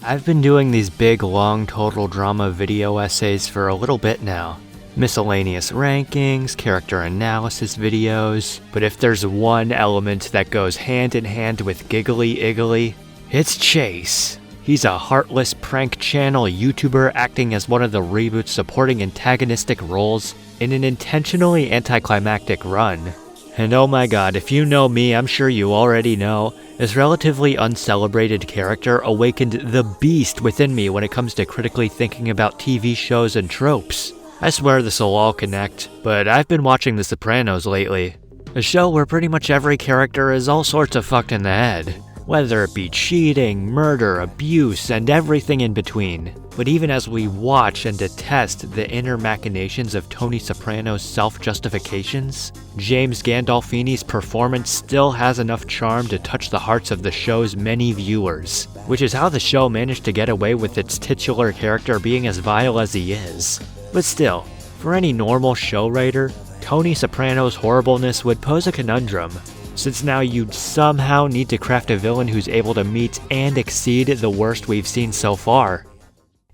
I've been doing these big, long total drama video essays for a little bit now. Miscellaneous rankings, character analysis videos, but if there's one element that goes hand in hand with Giggly Iggly, it's Chase. He's a heartless prank channel YouTuber acting as one of the reboot's supporting antagonistic roles in an intentionally anticlimactic run. And oh my god, if you know me, I'm sure you already know, this relatively uncelebrated character awakened the beast within me when it comes to critically thinking about TV shows and tropes. I swear this'll all connect, but I've been watching The Sopranos lately. A show where pretty much every character is all sorts of fucked in the head. Whether it be cheating, murder, abuse, and everything in between. But even as we watch and detest the inner machinations of Tony Soprano's self-justifications, James Gandolfini's performance still has enough charm to touch the hearts of the show's many viewers, which is how the show managed to get away with its titular character being as vile as he is. But still, for any normal show writer, Tony Soprano's horribleness would pose a conundrum, since now you'd somehow need to craft a villain who's able to meet and exceed the worst we've seen so far.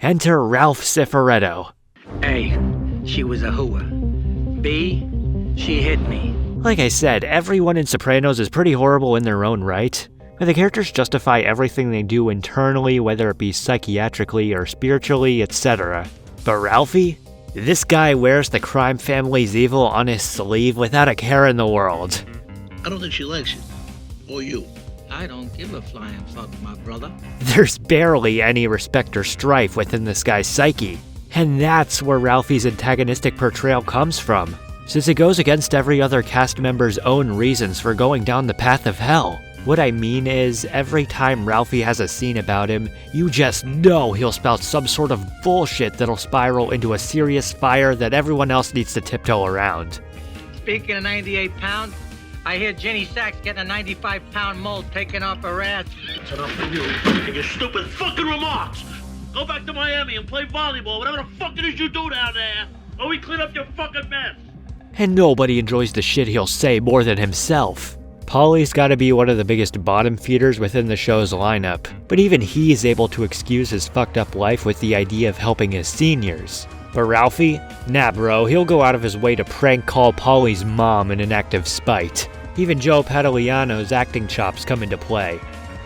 Enter Ralph Cifaretto. A, she was a hooer. B, she hit me. Like I said, everyone in Sopranos is pretty horrible in their own right, but the characters justify everything they do internally, whether it be psychiatrically or spiritually, etc. But Ralphie? This guy wears the crime family's evil on his sleeve without a care in the world. I don't think she likes you. Or you. I don't give a flying fuck, my brother. There's barely any respect or strife within this guy's psyche. And that's where Ralphie's antagonistic portrayal comes from, since it goes against every other cast member's own reasons for going down the path of hell. What I mean is, every time Ralphie has a scene about him, you just know he'll spout some sort of bullshit that'll spiral into a serious fire that everyone else needs to tiptoe around. Speaking of 98 pounds, I hear Jenny Sachs getting a 95-pound mold taken off her ass. That's enough for you and your stupid fucking remarks. Go back to Miami and play volleyball, whatever the fuck it is you do down there, or we clean up your fucking mess. And nobody enjoys the shit he'll say more than himself. Paulie's gotta be one of the biggest bottom feeders within the show's lineup, but even he's able to excuse his fucked up life with the idea of helping his seniors. But Ralphie? Nah bro, he'll go out of his way to prank call Paulie's mom in an act of spite. Even Joe Padagliano's acting chops come into play.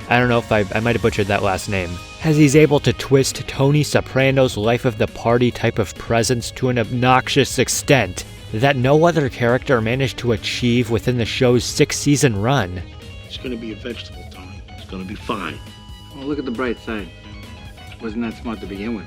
I don't know if I might have butchered that last name. As he's able to twist Tony Soprano's life of the party type of presence to an obnoxious extent that no other character managed to achieve within the show's 6-season run. It's gonna be a vegetable, Tony. It's gonna be fine. Well, look at the bright side. Wasn't that smart to begin with?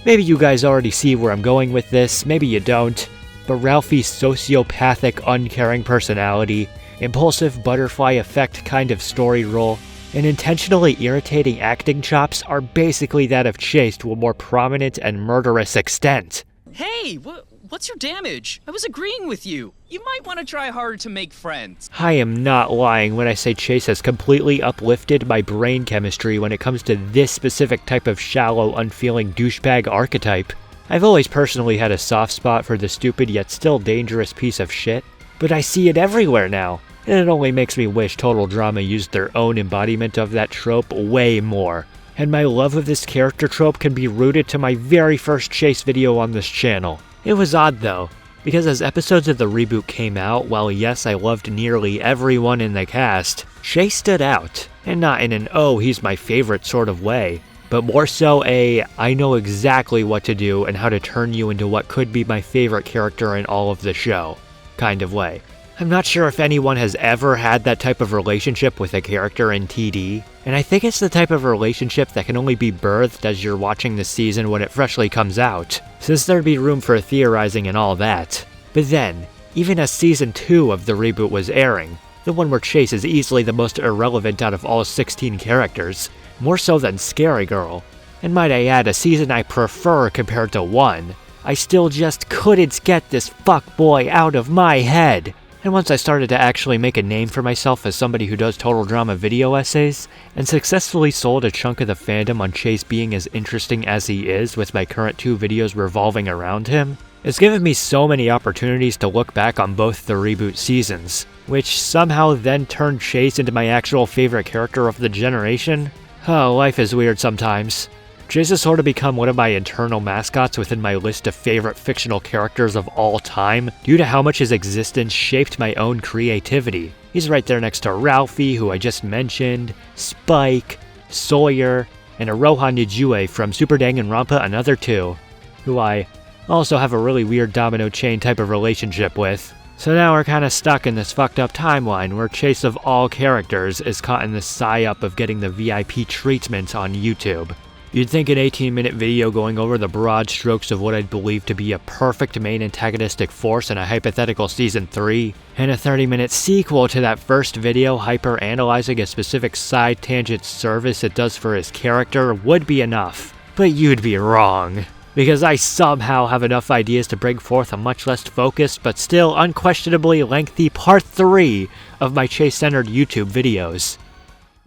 Maybe you guys already see where I'm going with this, maybe you don't, but Ralphie's sociopathic, uncaring personality, impulsive butterfly effect kind of story role, and intentionally irritating acting chops are basically that of Chase to a more prominent and murderous extent. Hey, what's your damage? I was agreeing with you. You might want to try harder to make friends. I am not lying when I say Chase has completely uplifted my brain chemistry when it comes to this specific type of shallow, unfeeling douchebag archetype. I've always personally had a soft spot for the stupid yet still dangerous piece of shit, but I see it everywhere now, and it only makes me wish Total Drama used their own embodiment of that trope way more. And my love of this character trope can be rooted to my very first Chase video on this channel. It was odd though, because as episodes of the reboot came out, while yes I loved nearly everyone in the cast, Chase stood out, and not in an oh he's my favorite sort of way, but more so a I know exactly what to do and how to turn you into what could be my favorite character in all of the show kind of way. I'm not sure if anyone has ever had that type of relationship with a character in TD, and I think it's the type of relationship that can only be birthed as you're watching the season when it freshly comes out, since there'd be room for theorizing and all that. But then, even as Season 2 of the reboot was airing, the one where Chase is easily the most irrelevant out of all 16 characters, more so than Scary Girl, and might I add a season I prefer compared to 1, I still just couldn't get this fuckboy out of my head. And once I started to actually make a name for myself as somebody who does total drama video essays, and successfully sold a chunk of the fandom on Chase being as interesting as he is with my current 2 videos revolving around him, it's given me so many opportunities to look back on both the reboot seasons, which somehow then turned Chase into my actual favorite character of the generation. Oh, life is weird sometimes. Chase has sort of become one of my internal mascots within my list of favorite fictional characters of all time due to how much his existence shaped my own creativity. He's right there next to Ralphie, who I just mentioned, Spike, Sawyer, and Aroha Nijue from Super Danganronpa Another 2, who I also have a really weird domino chain type of relationship with. So now we're kinda stuck in this fucked up timeline where Chase of all characters is caught in the psyop of getting the VIP treatment on YouTube. You'd think an 18-minute video going over the broad strokes of what I'd believe to be a perfect main antagonistic force in a hypothetical Season 3, and a 30-minute sequel to that first video hyper-analyzing a specific side tangent service it does for his character would be enough. But you'd be wrong, because I somehow have enough ideas to bring forth a much less focused but still unquestionably lengthy Part 3 of my Chase-centered YouTube videos.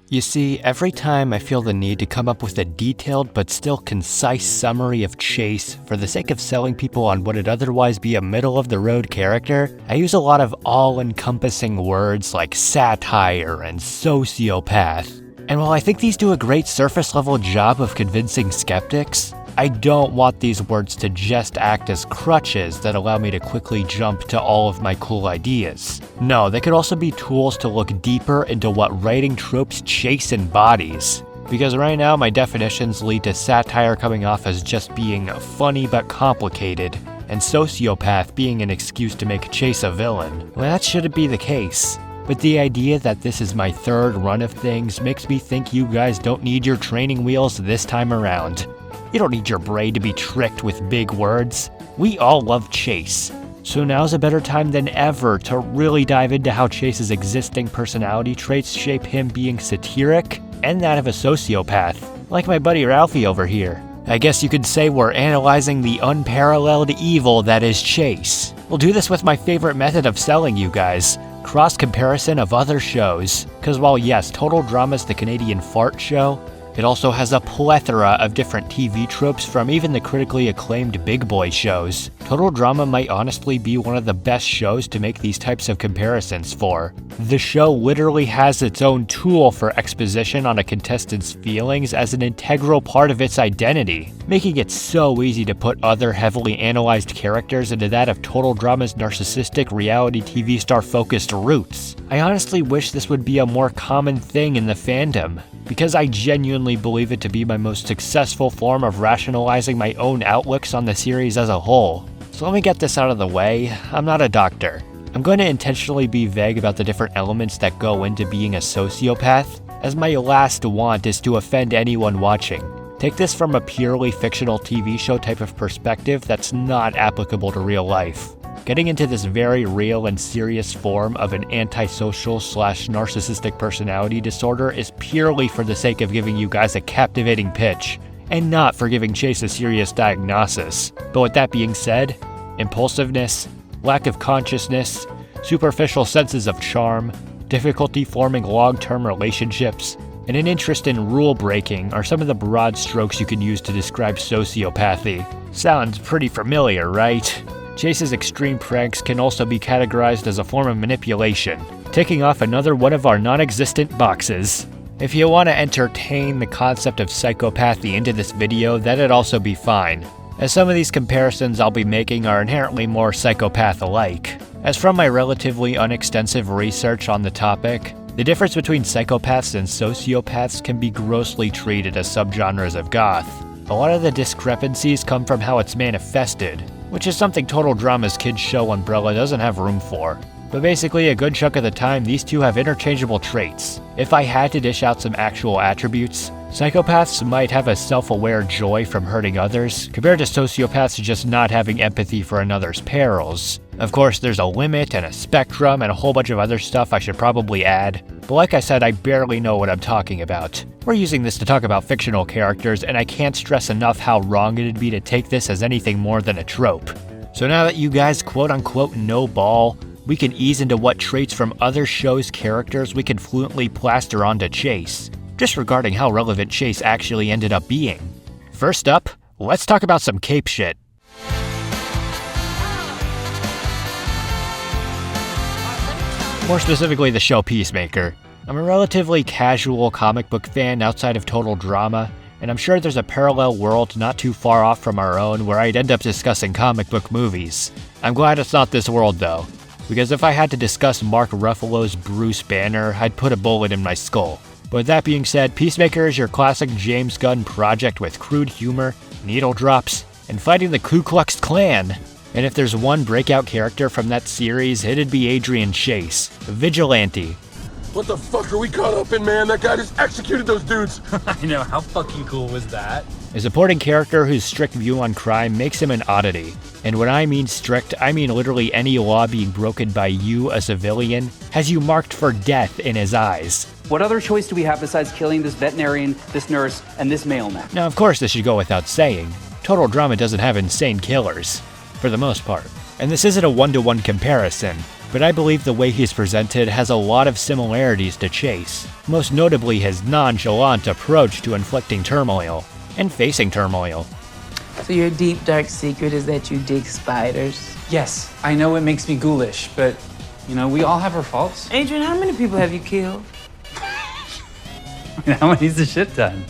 You see, every time I feel the need to come up with a detailed but still concise summary of Chase for the sake of selling people on what would otherwise be a middle-of-the-road character, I use a lot of all-encompassing words like satire and sociopath. And while I think these do a great surface-level job of convincing skeptics, I don't want these words to just act as crutches that allow me to quickly jump to all of my cool ideas. No, they could also be tools to look deeper into what writing tropes Chase embodies. Because right now my definitions lead to satire coming off as just being funny but complicated, and sociopath being an excuse to make Chase a villain. Well, that shouldn't be the case. But the idea that this is my third run of things makes me think you guys don't need your training wheels this time around. You don't need your brain to be tricked with big words. We all love Chase. So now's a better time than ever to really dive into how Chase's existing personality traits shape him being satiric and that of a sociopath, like my buddy Ralphie over here. I guess you could say we're analyzing the unparalleled evil that is Chase. We'll do this with my favorite method of selling you guys, cross-comparison of other shows. Cause while yes, Total Drama's the Canadian fart show, it also has a plethora of different TV tropes from even the critically acclaimed Big Boy shows. Total Drama might honestly be one of the best shows to make these types of comparisons for. The show literally has its own tool for exposition on a contestant's feelings as an integral part of its identity, making it so easy to put other heavily analyzed characters into that of Total Drama's narcissistic reality TV star-focused roots. I honestly wish this would be a more common thing in the fandom, because I genuinely believe it to be my most successful form of rationalizing my own outlooks on the series as a whole. So let me get this out of the way, I'm not a doctor. I'm going to intentionally be vague about the different elements that go into being a sociopath, as my last want is to offend anyone watching. Take this from a purely fictional TV show type of perspective that's not applicable to real life. Getting into this very real and serious form of an antisocial/narcissistic personality disorder is purely for the sake of giving you guys a captivating pitch, and not for giving Chase a serious diagnosis. But with that being said, impulsiveness, lack of consciousness, superficial senses of charm, difficulty forming long-term relationships, and an interest in rule breaking are some of the broad strokes you can use to describe sociopathy. Sounds pretty familiar, right? Chase's extreme pranks can also be categorized as a form of manipulation, ticking off another one of our non-existent boxes. If you want to entertain the concept of psychopathy into this video, that'd also be fine, as some of these comparisons I'll be making are inherently more psychopath-alike. As from my relatively unextensive research on the topic, the difference between psychopaths and sociopaths can be grossly treated as subgenres of goth. A lot of the discrepancies come from how it's manifested, which is something Total Drama's kids show Umbrella doesn't have room for. But basically a good chunk of the time these two have interchangeable traits. If I had to dish out some actual attributes, psychopaths might have a self-aware joy from hurting others, compared to sociopaths just not having empathy for another's perils. Of course, there's a limit and a spectrum and a whole bunch of other stuff I should probably add, but like I said, I barely know what I'm talking about. We're using this to talk about fictional characters, and I can't stress enough how wrong it'd be to take this as anything more than a trope. So now that you guys quote-unquote know ball, we can ease into what traits from other shows' characters we can fluently plaster onto Chase, disregarding how relevant Chase actually ended up being. First up, let's talk about some cape shit. More specifically, the show Peacemaker. I'm a relatively casual comic book fan outside of Total Drama, and I'm sure there's a parallel world not too far off from our own where I'd end up discussing comic book movies. I'm glad it's not this world though, because if I had to discuss Mark Ruffalo's Bruce Banner, I'd put a bullet in my skull. But with that being said, Peacemaker is your classic James Gunn project with crude humor, needle drops, and fighting the Ku Klux Klan. And if there's one breakout character from that series, it'd be Adrian Chase, Vigilante. What the fuck are we caught up in, man? That guy just executed those dudes. I know, how fucking cool was that? A supporting character whose strict view on crime makes him an oddity. And when I mean strict, I mean literally any law being broken by you, a civilian, has you marked for death in his eyes. What other choice do we have besides killing this veterinarian, this nurse, and this mailman? Now, of course, this should go without saying. Total Drama doesn't have insane killers, for the most part. And this isn't a one-to-one comparison, but I believe the way he's presented has a lot of similarities to Chase, most notably his nonchalant approach to inflicting turmoil, and facing turmoil. So your deep, dark secret is that you dig spiders? Yes, I know it makes me ghoulish, but, you know, we all have our faults. Adrian, how many people have you killed? How many's the shit done?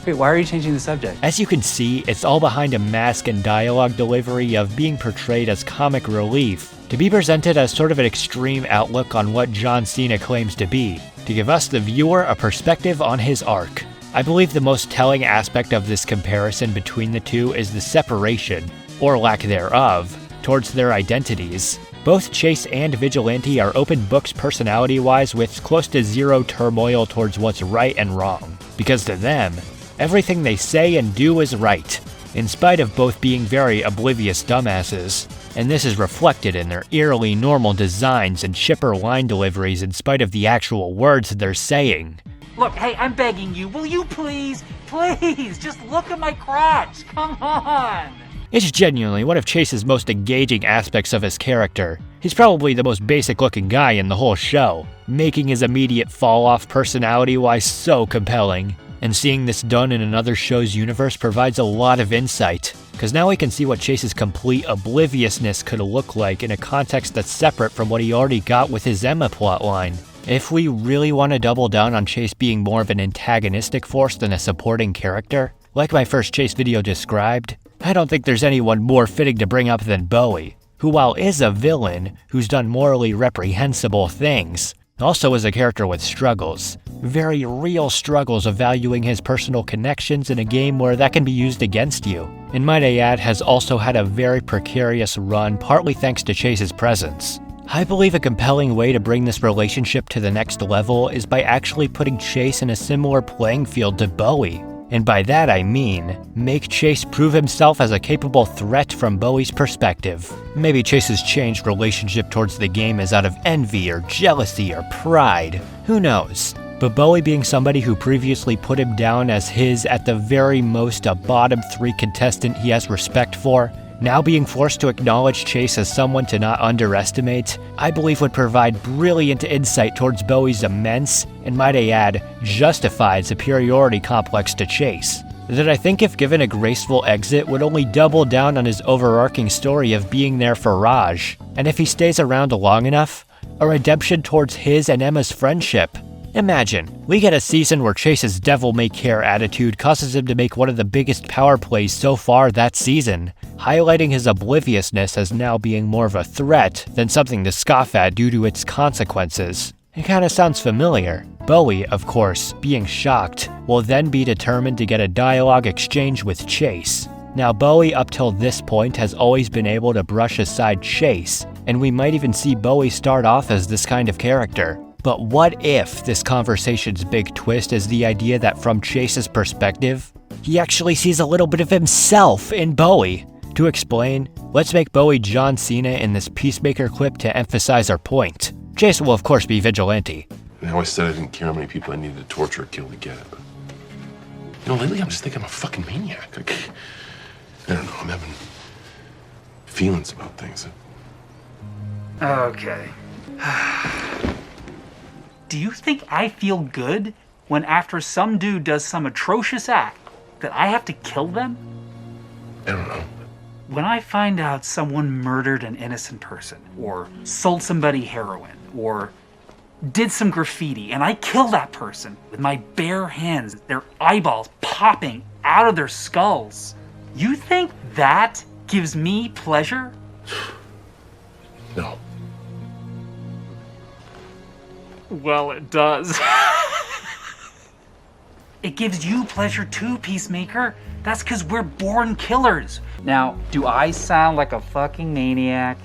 Wait, why are you changing the subject? As you can see, it's all behind a mask and dialogue delivery of being portrayed as comic relief, to be presented as sort of an extreme outlook on what John Cena claims to be, to give us the viewer a perspective on his arc. I believe the most telling aspect of this comparison between the two is the separation, or lack thereof, towards their identities. Both Chase and Vigilante are open books personality-wise with close to zero turmoil towards what's right and wrong, because to them, everything they say and do is right, in spite of both being very oblivious dumbasses. And this is reflected in their eerily normal designs and chipper line deliveries in spite of the actual words they're saying. Look, hey, I'm begging you, will you please, just look at my crotch, come on! It's genuinely one of Chase's most engaging aspects of his character. He's probably the most basic-looking guy in the whole show, making his immediate fall-off personality-wise so compelling. And seeing this done in another show's universe provides a lot of insight, because now we can see what Chase's complete obliviousness could look like in a context that's separate from what he already got with his Emma plotline. If we really want to double down on Chase being more of an antagonistic force than a supporting character, like my first Chase video described, I don't think there's anyone more fitting to bring up than Bowie, who while is a villain who's done morally reprehensible things, also is a character with struggles, very real struggles of valuing his personal connections in a game where that can be used against you. And might I add, has also had a very precarious run, partly thanks to Chase's presence. I believe a compelling way to bring this relationship to the next level is by actually putting Chase in a similar playing field to Bowie. And by that I mean, make Chase prove himself as a capable threat from Bowie's perspective. Maybe Chase's changed relationship towards the game is out of envy or jealousy or pride, who knows? But Bowie being somebody who previously put him down as his, at the very most, a bottom 3 contestant he has respect for, now being forced to acknowledge Chase as someone to not underestimate, I believe would provide brilliant insight towards Bowie's immense, and might I add, justified superiority complex to Chase, that I think if given a graceful exit would only double down on his overarching story of being there for Raj, and if he stays around long enough, a redemption towards his and Emma's friendship. Imagine, we get a season where Chase's devil-may-care attitude causes him to make one of the biggest power plays so far that season, highlighting his obliviousness as now being more of a threat than something to scoff at due to its consequences. It kinda sounds familiar. Bowie, of course, being shocked, will then be determined to get a dialogue exchange with Chase. Now Bowie up till this point has always been able to brush aside Chase, and we might even see Bowie start off as this kind of character. But what if this conversation's big twist is the idea that from Chase's perspective, he actually sees a little bit of himself in Bowie? To explain, let's make Bowie John Cena in this Peacemaker clip to emphasize our point. Chase will of course be Vigilante. I always said I didn't care how many people I needed to torture or kill to get it, but... You know, lately I'm just thinking I'm a fucking maniac. Like, I don't know, I'm having feelings about things. Okay. Do you think I feel good when after some dude does some atrocious act that I have to kill them? I don't know. When I find out someone murdered an innocent person, or sold somebody heroin, or did some graffiti and I kill that person with my bare hands, their eyeballs popping out of their skulls, you think that gives me pleasure? No. Well, it does. It gives you pleasure too, Peacemaker. That's because we're born killers. Now, do I sound like a fucking maniac?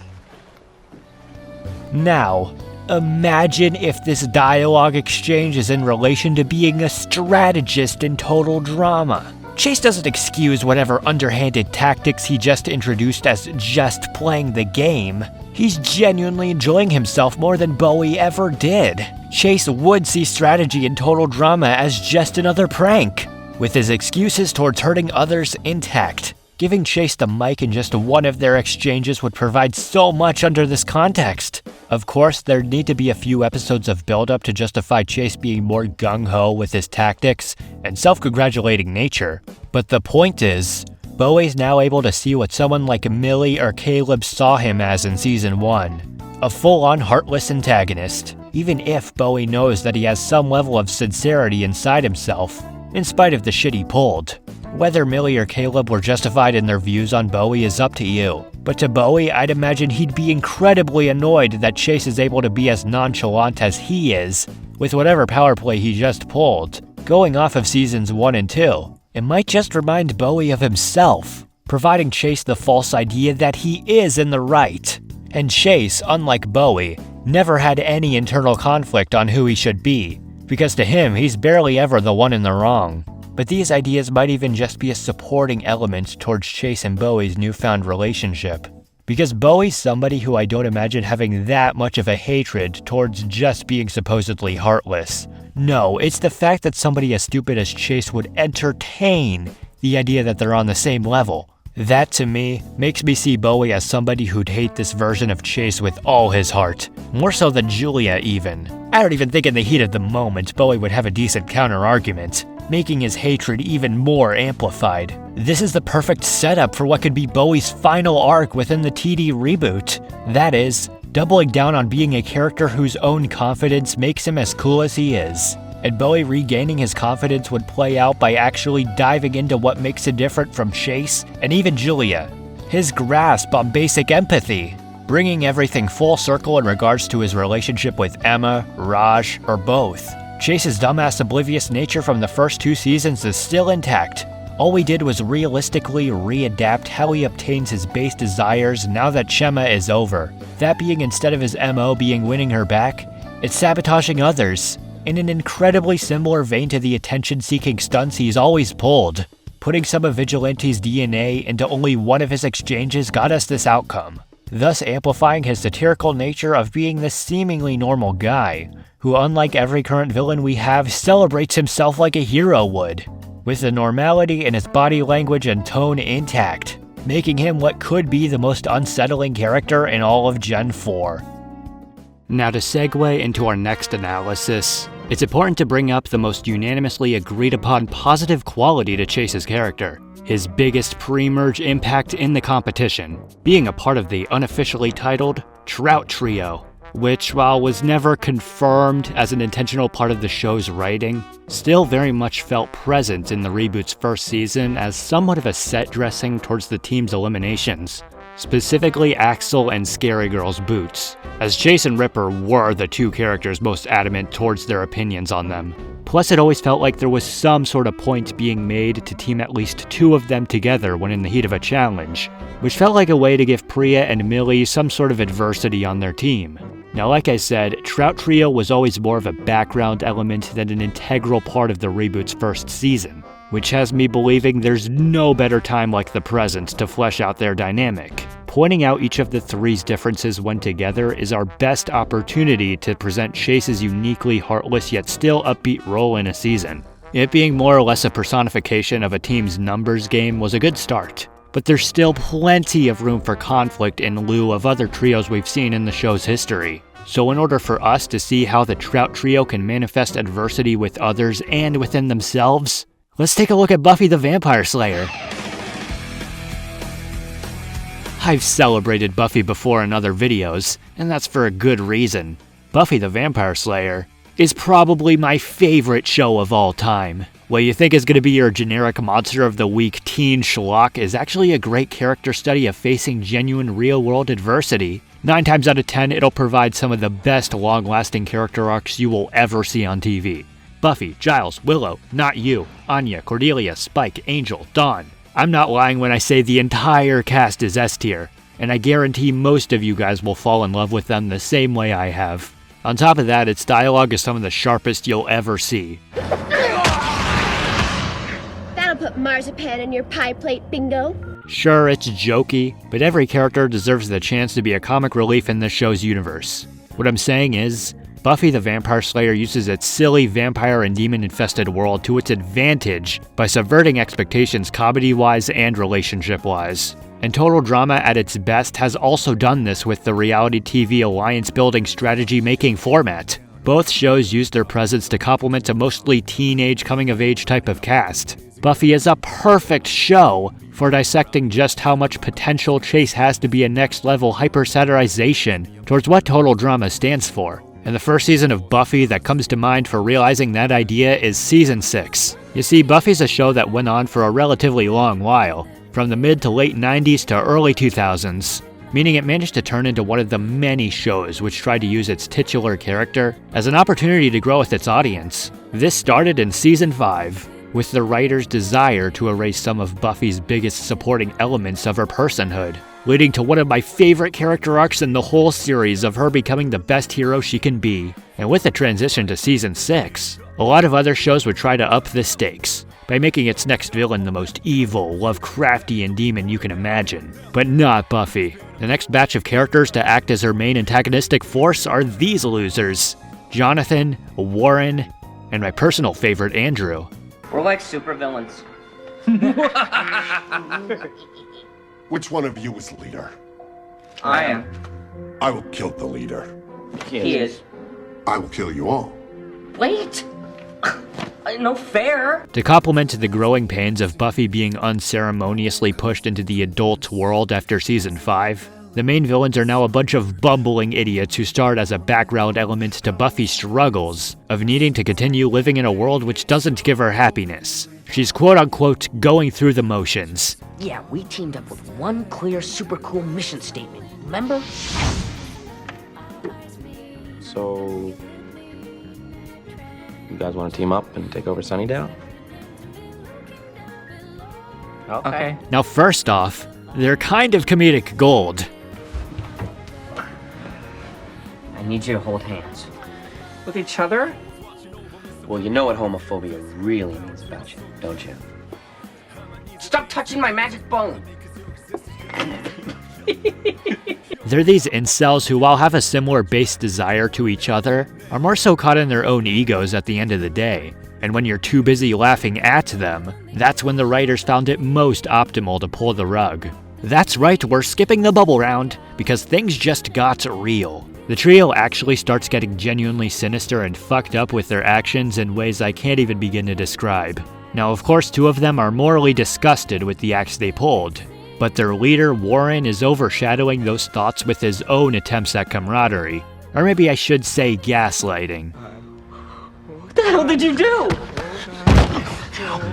Now, imagine if this dialogue exchange is in relation to being a strategist in total drama. Chase doesn't excuse whatever underhanded tactics he just introduced as just playing the game. He's genuinely enjoying himself more than Bowie ever did. Chase would see strategy in total drama as just another prank, with his excuses towards hurting others intact. Giving Chase the mic in just one of their exchanges would provide so much under this context. Of course, there'd need to be a few episodes of build-up to justify Chase being more gung-ho with his tactics and self-congratulating nature. But the point is, Bowie's now able to see what someone like Millie or Caleb saw him as in Season 1. A full-on heartless antagonist, even if Bowie knows that he has some level of sincerity inside himself, in spite of the shit he pulled. Whether Millie or Caleb were justified in their views on Bowie is up to you, but to Bowie, I'd imagine he'd be incredibly annoyed that Chase is able to be as nonchalant as he is, with whatever power play he just pulled. Going off of Seasons 1 and 2, it might just remind Bowie of himself, providing Chase the false idea that he is in the right. And Chase, unlike Bowie, never had any internal conflict on who he should be, because to him, he's barely ever the one in the wrong. But these ideas might even just be a supporting element towards Chase and Bowie's newfound relationship. Because Bowie's somebody who I don't imagine having that much of a hatred towards just being supposedly heartless. No, it's the fact that somebody as stupid as Chase would entertain the idea that they're on the same level. That, to me, makes me see Bowie as somebody who'd hate this version of Chase with all his heart. More so than Julia, even. I don't even think in the heat of the moment Bowie would have a decent counter-argument, making his hatred even more amplified. This is the perfect setup for what could be Bowie's final arc within the TD reboot. That is, doubling down on being a character whose own confidence makes him as cool as he is. And Bowie regaining his confidence would play out by actually diving into what makes him different from Chase and even Julia. His grasp on basic empathy, bringing everything full circle in regards to his relationship with Emma, Raj, or both. Chase's dumbass oblivious nature from the first 2 seasons is still intact. All we did was realistically readapt how he obtains his base desires now that Chema is over. That being, instead of his MO being winning her back, it's sabotaging others, in an incredibly similar vein to the attention-seeking stunts he's always pulled. Putting some of Vigilante's DNA into only one of his exchanges got us this outcome, thus amplifying his satirical nature of being the seemingly normal guy, who, unlike every current villain we have, celebrates himself like a hero would, with the normality in his body language and tone intact, making him what could be the most unsettling character in all of Gen 4. Now to segue into our next analysis, it's important to bring up the most unanimously agreed upon positive quality to Chase's character, his biggest pre-merge impact in the competition, being a part of the unofficially titled Trout Trio, which, while was never confirmed as an intentional part of the show's writing, still very much felt present in the reboot's first season as somewhat of a set dressing towards the team's eliminations, specifically Axel and Scary Girl's boots, as Chase and Ripper were the 2 characters most adamant towards their opinions on them. Plus, it always felt like there was some sort of point being made to team at least 2 of them together when in the heat of a challenge, which felt like a way to give Priya and Millie some sort of adversity on their team. Now, like I said, Trout Trio was always more of a background element than an integral part of the reboot's first season, which has me believing there's no better time like the present to flesh out their dynamic. Pointing out each of the 3's differences when together is our best opportunity to present Chase's uniquely heartless yet still upbeat role in a season. It being more or less a personification of a team's numbers game was a good start, but there's still plenty of room for conflict in lieu of other trios we've seen in the show's history. So in order for us to see how the Trout Trio can manifest adversity with others and within themselves, let's take a look at Buffy the Vampire Slayer. I've celebrated Buffy before in other videos, and that's for a good reason. Buffy the Vampire Slayer is probably my favorite show of all time. What you think is going to be your generic monster of the week teen schlock is actually a great character study of facing genuine real-world adversity. 9 times out of 10, it'll provide some of the best long-lasting character arcs you will ever see on TV. Buffy, Giles, Willow, Not You, Anya, Cordelia, Spike, Angel, Dawn. I'm not lying when I say the entire cast is S tier, and I guarantee most of you guys will fall in love with them the same way I have. On top of that, its dialogue is some of the sharpest you'll ever see. That'll put marzipan in your pie plate, bingo. Sure, it's jokey, but every character deserves the chance to be a comic relief in this show's universe. What I'm saying is, Buffy the Vampire Slayer uses its silly vampire and demon-infested world to its advantage by subverting expectations comedy-wise and relationship-wise. And Total Drama at its best has also done this with the reality TV alliance-building strategy-making format. Both shows use their presence to complement a mostly teenage coming-of-age type of cast. Buffy is a perfect show for dissecting just how much potential Chase has to be a next-level hyper-satirization towards what Total Drama stands for. And the first season of Buffy that comes to mind for realizing that idea is Season 6. You see, Buffy's a show that went on for a relatively long while, from the mid to late 90s to early 2000s, meaning it managed to turn into one of the many shows which tried to use its titular character as an opportunity to grow with its audience. This started in Season 5, with the writer's desire to erase some of Buffy's biggest supporting elements of her personhood, leading to one of my favorite character arcs in the whole series of her becoming the best hero she can be. And with the transition to Season 6, a lot of other shows would try to up the stakes by making its next villain the most evil, Lovecraftian demon you can imagine. But not Buffy. The next batch of characters to act as her main antagonistic force are these losers: Jonathan, Warren, and my personal favorite, Andrew. We're like supervillains. Which one of you is leader? I am. I will kill the leader. He is. I will kill you all. Wait! No fair! To complement the growing pains of Buffy being unceremoniously pushed into the adult world after Season 5, the main villains are now a bunch of bumbling idiots who start as a background element to Buffy's struggles of needing to continue living in a world which doesn't give her happiness. She's quote-unquote going through the motions. Yeah, we teamed up with one clear, super cool mission statement, remember? So, you guys want to team up and take over Sunnydale? Okay. Now first off, they're kind of comedic gold. I need you to hold hands. With each other? Well, you know what homophobia really means about you, don't you? Stop touching my magic bone! They're these incels who, while have a similar base desire to each other, are more so caught in their own egos at the end of the day. And when you're too busy laughing at them, that's when the writers found it most optimal to pull the rug. That's right, we're skipping the bubble round, because things just got real. The trio actually starts getting genuinely sinister and fucked up with their actions in ways I can't even begin to describe. Now, of course, 2 of them are morally disgusted with the acts they pulled, but their leader, Warren, is overshadowing those thoughts with his own attempts at camaraderie. Or maybe I should say gaslighting. What the hell did you do?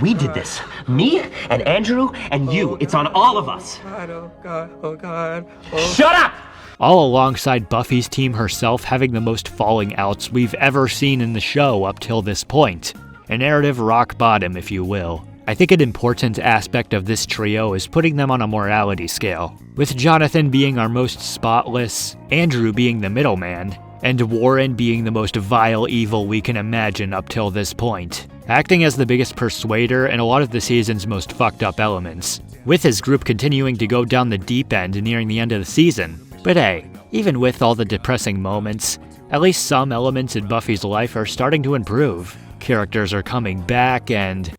We did this. Me and Andrew and you. It's on all of us. Oh God. Shut up! All alongside Buffy's team herself having the most falling outs we've ever seen in the show up till this point. A narrative rock bottom, if you will. I think an important aspect of this trio is putting them on a morality scale, with Jonathan being our most spotless, Andrew being the middleman, and Warren being the most vile evil we can imagine up till this point, acting as the biggest persuader in a lot of the season's most fucked up elements, with his group continuing to go down the deep end nearing the end of the season. But hey, even with all the depressing moments, at least some elements in Buffy's life are starting to improve. Characters are coming back and...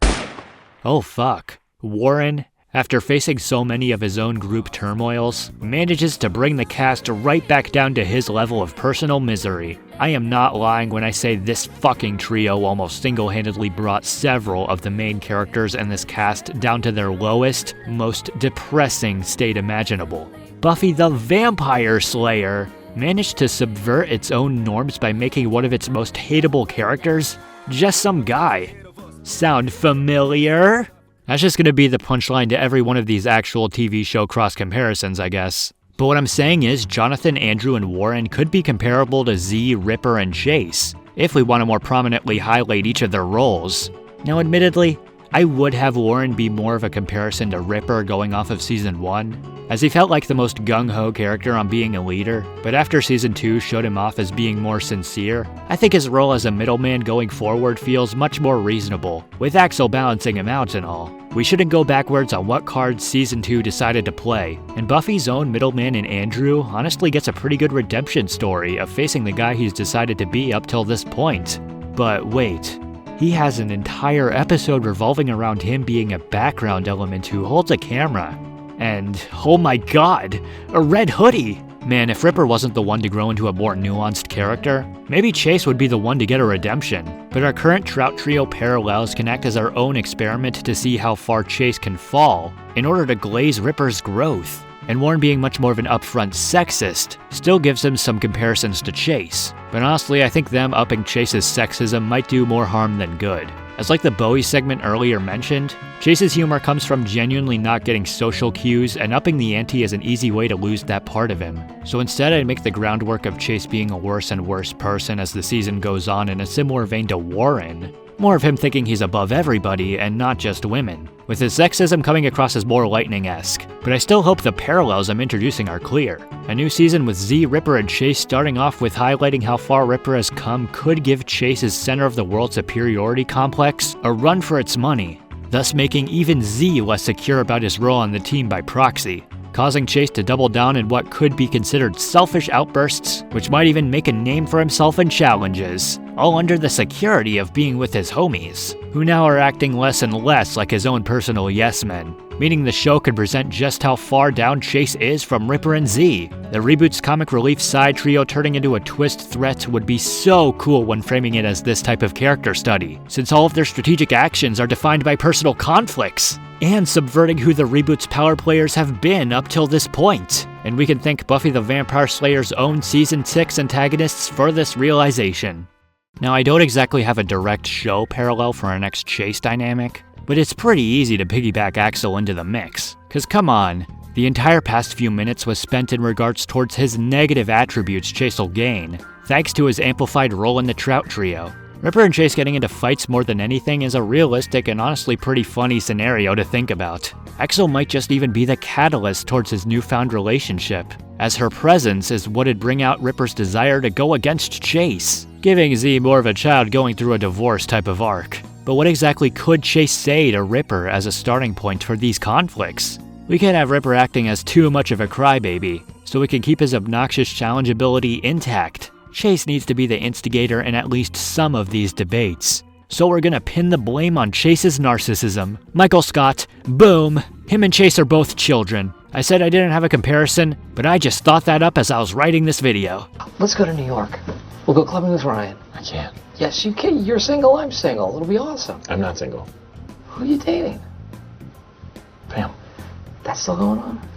oh fuck. Warren, after facing so many of his own group turmoils, manages to bring the cast right back down to his level of personal misery. I am not lying when I say this fucking trio almost single-handedly brought several of the main characters in this cast down to their lowest, most depressing state imaginable. Buffy the Vampire Slayer managed to subvert its own norms by making one of its most hateable characters just some guy. Sound familiar? That's just gonna be the punchline to every one of these actual TV show cross comparisons, I guess. But what I'm saying is, Jonathan, Andrew, and Warren could be comparable to Z, Ripper, and Chase, if we want to more prominently highlight each of their roles. Now admittedly, I would have Warren be more of a comparison to Ripper going off of Season 1, as he felt like the most gung-ho character on being a leader, but after Season 2 showed him off as being more sincere, I think his role as a middleman going forward feels much more reasonable, with Axel balancing him out and all. We shouldn't go backwards on what cards Season 2 decided to play, and Buffy's own middleman in Andrew honestly gets a pretty good redemption story of facing the guy he's decided to be up till this point. But wait. He has an entire episode revolving around him being a background element who holds a camera. And, oh my god, a red hoodie! Man, if Ripper wasn't the one to grow into a more nuanced character, maybe Chase would be the one to get a redemption. But our current Trout Trio parallels can act as our own experiment to see how far Chase can fall in order to glaze Ripper's growth. And Warren being much more of an upfront sexist still gives him some comparisons to Chase. But honestly, I think them upping Chase's sexism might do more harm than good. As like the Bowie segment earlier mentioned, Chase's humor comes from genuinely not getting social cues, and upping the ante is an easy way to lose that part of him. So instead, I'd make the groundwork of Chase being a worse and worse person as the season goes on in a similar vein to Warren. More of him thinking he's above everybody and not just women, with his sexism coming across as more lightning-esque. But I still hope the parallels I'm introducing are clear. A new season with Z, Ripper, and Chase starting off with highlighting how far Ripper has come could give Chase's center of the world superiority complex a run for its money, thus making even Z less secure about his role on the team by proxy, causing Chase to double down in what could be considered selfish outbursts, which might even make a name for himself in challenges, all under the security of being with his homies, who now are acting less and less like his own personal yes-men, meaning the show could present just how far down Chase is from Ripper and Z. The reboot's comic relief side trio turning into a twist threat would be so cool when framing it as this type of character study, since all of their strategic actions are defined by personal conflicts, and subverting who the reboot's power players have been up till this point. And we can thank Buffy the Vampire Slayer's own Season 6 antagonists for this realization. Now, I don't exactly have a direct show parallel for our next Chase dynamic, but it's pretty easy to piggyback Axel into the mix. Cause come on, the entire past few minutes was spent in regards towards his negative attributes Chase will gain, thanks to his amplified role in the Trout Trio. Ripper and Chase getting into fights more than anything is a realistic and honestly pretty funny scenario to think about. Axel might just even be the catalyst towards his newfound relationship, as her presence is what'd bring out Ripper's desire to go against Chase, giving Z more of a child going through a divorce type of arc. But what exactly could Chase say to Ripper as a starting point for these conflicts? We can't have Ripper acting as too much of a crybaby, so we can keep his obnoxious challenge ability intact. Chase needs to be the instigator in at least some of these debates. So we're gonna pin the blame on Chase's narcissism. Michael Scott, boom! Him and Chase are both children. I said I didn't have a comparison, but I just thought that up as I was writing this video. Let's go to New York. We'll go clubbing with Ryan. I can't. Yes, you can. You're single, I'm single. It'll be awesome. I'm not single. Who are you dating? Pam. That's still going on?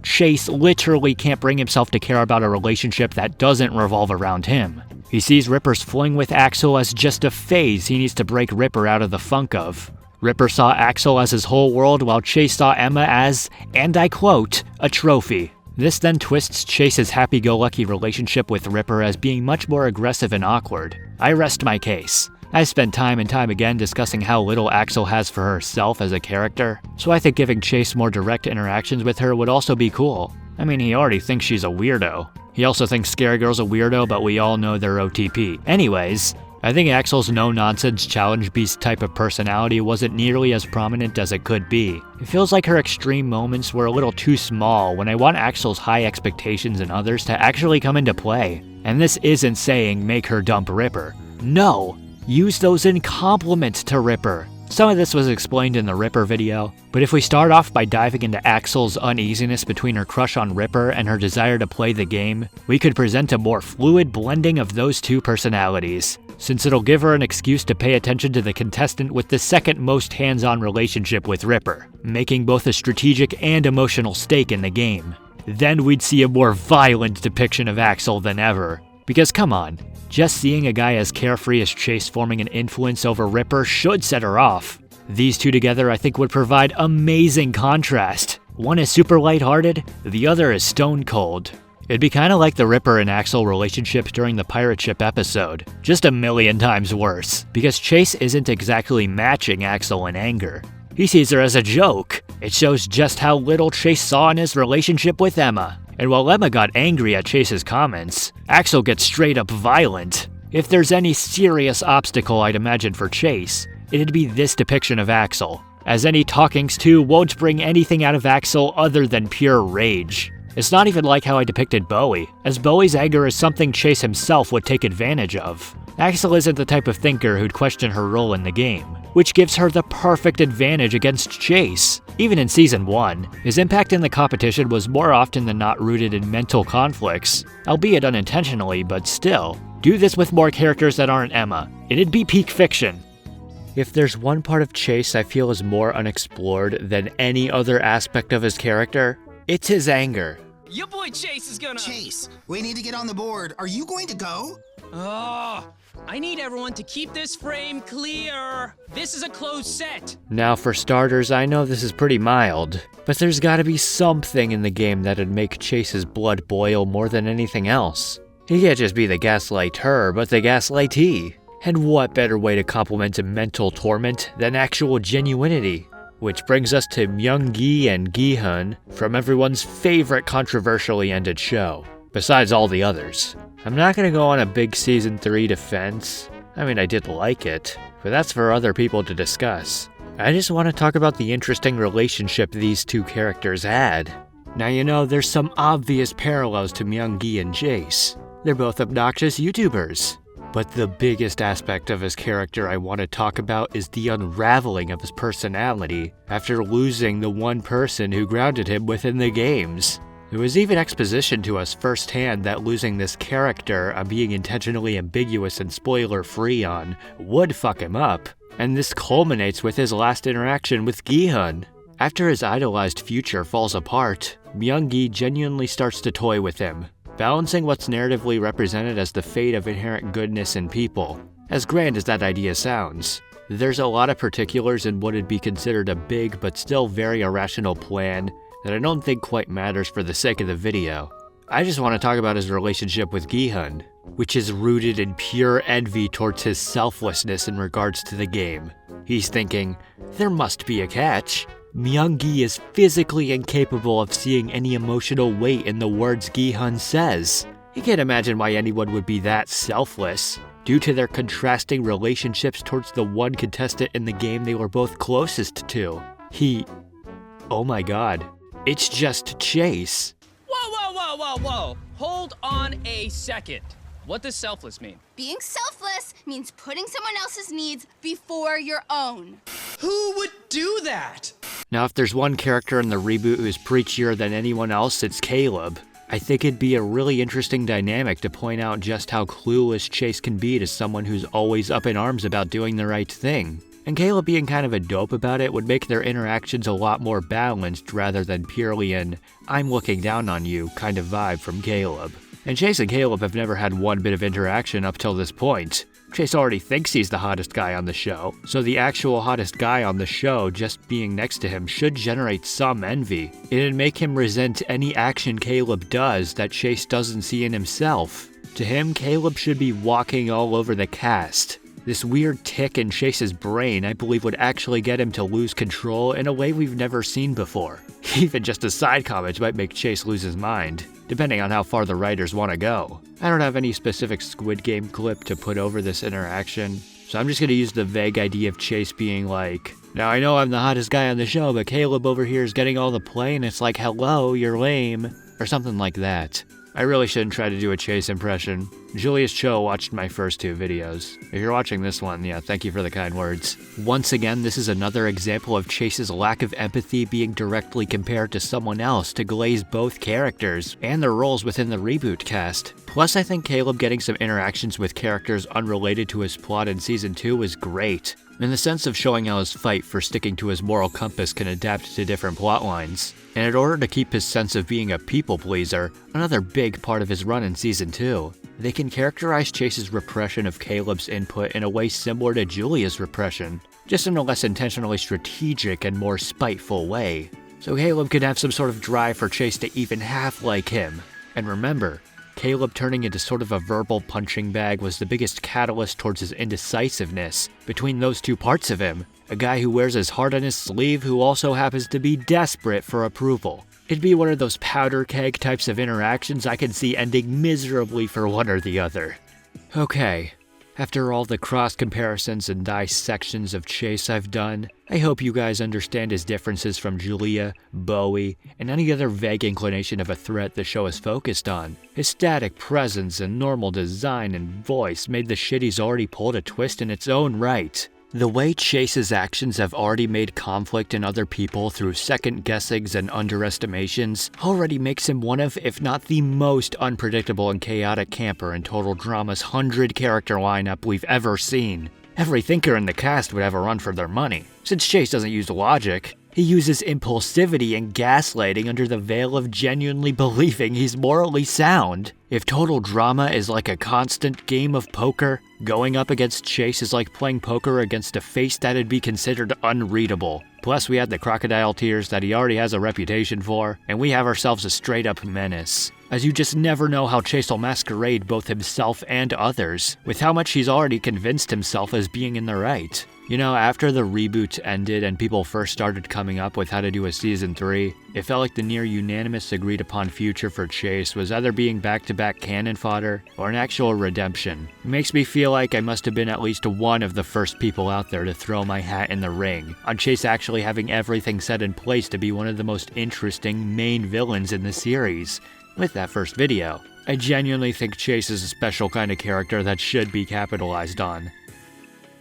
Chase literally can't bring himself to care about a relationship that doesn't revolve around him. He sees Ripper's fling with Axel as just a phase he needs to break Ripper out of the funk of. Ripper saw Axel as his whole world, while Chase saw Emma as, and I quote, a trophy. This then twists Chase's happy-go-lucky relationship with Ripper as being much more aggressive and awkward. I rest my case. I've spent time and time again discussing how little Axel has for herself as a character, so I think giving Chase more direct interactions with her would also be cool. I mean, he already thinks she's a weirdo. He also thinks Scary Girl's a weirdo, but we all know they're OTP. Anyways, I think Axel's no-nonsense challenge beast type of personality wasn't nearly as prominent as it could be. It feels like her extreme moments were a little too small when I want Axel's high expectations in others to actually come into play. And this isn't saying make her dump Ripper. No! Use those in compliment to Ripper. Some of this was explained in the Ripper video, but if we start off by diving into Axel's uneasiness between her crush on Ripper and her desire to play the game, we could present a more fluid blending of those two personalities, since it'll give her an excuse to pay attention to the contestant with the second most hands-on relationship with Ripper, making both a strategic and emotional stake in the game. then we'd see a more violent depiction of Axel than ever. Because come on, just seeing a guy as carefree as Chase forming an influence over Ripper should set her off. These two together I think would provide amazing contrast. One is super lighthearted, the other is stone cold. It'd be kinda like the Ripper and Axel relationship during the pirate ship episode, just a million times worse, because Chase isn't exactly matching Axel in anger. He sees her as a joke. It shows just how little Chase saw in his relationship with Emma. And while Emma got angry at Chase's comments, Axel gets straight up violent. If there's any serious obstacle I'd imagine for Chase, it'd be this depiction of Axel, as any talkings to won't bring anything out of Axel other than pure rage. It's not even like how I depicted Bowie, as Bowie's anger is something Chase himself would take advantage of. Axel isn't the type of thinker who'd question her role in the game, which gives her the perfect advantage against Chase. Even in Season 1, his impact in the competition was more often than not rooted in mental conflicts, albeit unintentionally, but still. Do this with more characters that aren't Emma. It'd be peak fiction. If there's one part of Chase I feel is more unexplored than any other aspect of his character, it's his anger. Your boy Chase is gonna... Chase, we need to get on the board. Are you going to go? Oh, I need everyone to keep this frame clear. This is a closed set. Now for starters, I know this is pretty mild, but there's gotta be something in the game that'd make Chase's blood boil more than anything else. He can't just be the gaslighter, but the gaslightee. And what better way to compliment a mental torment than actual genuinity? Which brings us to Myung-gi and Gi-hun from everyone's favorite controversially ended show, besides all the others. I'm not gonna go on a big Season 3 defense. I mean, I did like it, but that's for other people to discuss. I just want to talk about the interesting relationship these two characters had. Now you know, there's some obvious parallels to Myung-gi and Chase. They're both obnoxious YouTubers. But the biggest aspect of his character I want to talk about is the unraveling of his personality after losing the one person who grounded him within the games. There was even exposition to us firsthand that losing this character I'm being intentionally ambiguous and spoiler-free on would fuck him up. And this culminates with his last interaction with Gi-hun. After his idolized future falls apart, Myung-gi genuinely starts to toy with him, balancing what's narratively represented as the fate of inherent goodness in people. As grand as that idea sounds, there's a lot of particulars in what would be considered a big but still very irrational plan that I don't think quite matters for the sake of the video. I just want to talk about his relationship with Gi-hun, which is rooted in pure envy towards his selflessness in regards to the game. He's thinking, there must be a catch. Myung-gi is physically incapable of seeing any emotional weight in the words Gi-hun says. He can't imagine why anyone would be that selfless, due to their contrasting relationships towards the one contestant in the game they were both closest to. Oh my god, it's just Chase. Whoa. Hold on a second. What does selfless mean? Being selfless means putting someone else's needs before your own. Who would do that? Now if there's one character in the reboot who's preachier than anyone else, it's Caleb. I think it'd be a really interesting dynamic to point out just how clueless Chase can be to someone who's always up in arms about doing the right thing. And Caleb being kind of a dope about it would make their interactions a lot more balanced rather than purely an I'm looking down on you kind of vibe from Caleb. And Chase and Caleb have never had one bit of interaction up till this point. Chase already thinks he's the hottest guy on the show, so the actual hottest guy on the show just being next to him should generate some envy. It'd make him resent any action Caleb does that Chase doesn't see in himself. To him, Caleb should be walking all over the cast. This weird tick in Chase's brain I believe would actually get him to lose control in a way we've never seen before. Even just a side comment might make Chase lose his mind, depending on how far the writers want to go. I don't have any specific Squid Game clip to put over this interaction, so I'm just going to use the vague idea of Chase being like, now I know I'm the hottest guy on the show, but Caleb over here is getting all the play and it's like, hello, you're lame, or something like that. I really shouldn't try to do a Chase impression. Julius Cho watched my first two videos. If you're watching this one, yeah, thank you for the kind words. Once again, this is another example of Chase's lack of empathy being directly compared to someone else to glaze both characters and their roles within the reboot cast. Plus, I think Caleb getting some interactions with characters unrelated to his plot in Season 2 was great, in the sense of showing how his fight for sticking to his moral compass can adapt to different plotlines. And in order to keep his sense of being a people pleaser, another big part of his run in Season 2, they can characterize Chase's repression of Caleb's input in a way similar to Julia's repression, just in a less intentionally strategic and more spiteful way. So Caleb can have some sort of drive for Chase to even half like him. And remember, Caleb turning into sort of a verbal punching bag was the biggest catalyst towards his indecisiveness. Between those two parts of him, a guy who wears his heart on his sleeve who also happens to be desperate for approval. It'd be one of those powder keg types of interactions I could see ending miserably for one or the other. Okay, after all the cross comparisons and dissections of Chase I've done, I hope you guys understand his differences from Julia, Bowie, and any other vague inclination of a threat the show is focused on. His static presence and normal design and voice made the shit he's already pulled a twist in its own right. The way Chase's actions have already made conflict in other people through second guessings and underestimations already makes him one of, if not the most unpredictable and chaotic camper in Total Drama's 100-character lineup we've ever seen. Every thinker in the cast would have a run for their money. Since Chase doesn't use logic, he uses impulsivity and gaslighting under the veil of genuinely believing he's morally sound. If Total Drama is like a constant game of poker, going up against Chase is like playing poker against a face that'd be considered unreadable. Plus we had the crocodile tears that he already has a reputation for, and we have ourselves a straight-up menace. As you just never know how Chase will masquerade both himself and others, with how much he's already convinced himself as being in the right. You know, after the reboot ended and people first started coming up with how to do a Season 3, it felt like the near unanimous agreed upon future for Chase was either being back-to-back cannon fodder or an actual redemption. It makes me feel like I must have been at least one of the first people out there to throw my hat in the ring on Chase actually having everything set in place to be one of the most interesting main villains in the series. With that first video, I genuinely think Chase is a special kind of character that should be capitalized on.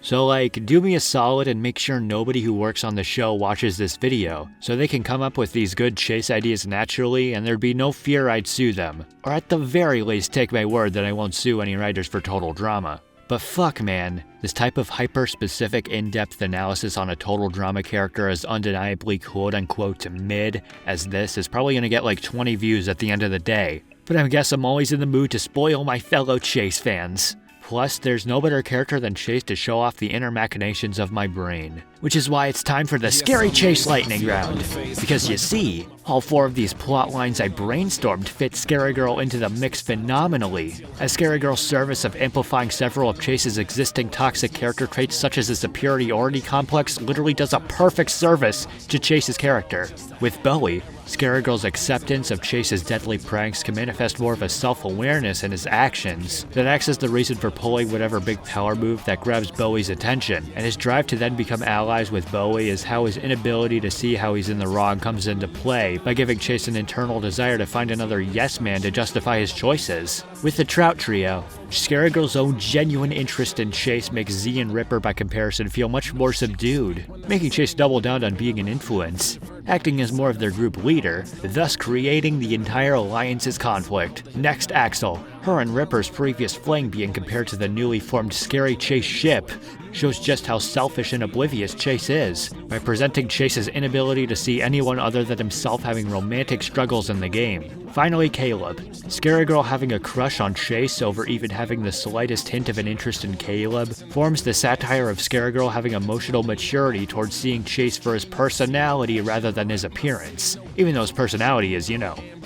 So do me a solid and make sure nobody who works on the show watches this video, so they can come up with these good Chase ideas naturally and there'd be no fear I'd sue them. Or at the very least take my word that I won't sue any writers for Total Drama. But fuck man, this type of hyper-specific in-depth analysis on a Total Drama character as undeniably quote-unquote mid as this is probably gonna get like 20 views at the end of the day. But I guess I'm always in the mood to spoil my fellow Chase fans. Plus, there's no better character than Chase to show off the inner machinations of my brain. Which is why it's time for the Scary Chase Lightning Round. Because you see, all 4 of these plot lines I brainstormed fit Scary Girl into the mix phenomenally, as Scary Girl's service of amplifying several of Chase's existing toxic character traits such as his superiority complex literally does a perfect service to Chase's character. With Bowie, Scary Girl's acceptance of Chase's deadly pranks can manifest more of a self-awareness in his actions that acts as the reason for pulling whatever big power move that grabs Bowie's attention, and his drive to then become allies with Bowie is how his inability to see how he's in the wrong comes into play by giving Chase an internal desire to find another yes man to justify his choices. With the Trout Trio, Scary Girl's own genuine interest in Chase makes Z and Ripper by comparison feel much more subdued, making Chase double down on being an influence, acting as more of their group leader, thus creating the entire alliance's conflict. Next, Axel, her and Ripper's previous fling being compared to the newly formed Scary Chase ship, shows just how selfish and oblivious Chase is, by presenting Chase's inability to see anyone other than himself having romantic struggles in the game. Finally, Caleb. Scary Girl having a crush on Chase over even having the slightest hint of an interest in Caleb forms the satire of Scary Girl having emotional maturity towards seeing Chase for his personality rather than his appearance. Even though his personality is,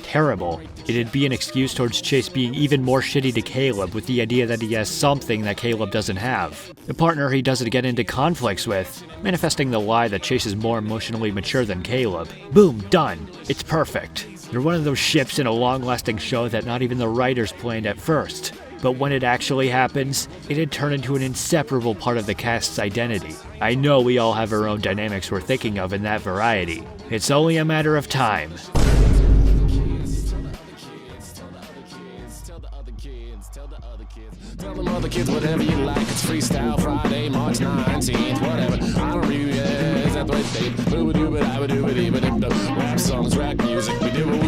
terrible, it'd be an excuse towards Chase being even more shitty to Caleb with the idea that he has something that Caleb doesn't have. The partner he doesn't get into conflicts with, manifesting the lie that Chase is more emotionally mature than Caleb. Boom, done. It's perfect. They're one of those ships in a long-lasting show that not even the writers planned at first. But when it actually happens, it'd turn into an inseparable part of the cast's identity. I know we all have our own dynamics we're thinking of in that variety. It's only a matter of time. Tell them other kids whatever you like. It's Freestyle Friday, March 19th, whatever. I don't really, is that the way they do it, I would do it, even if the rap songs, rap music, we do it.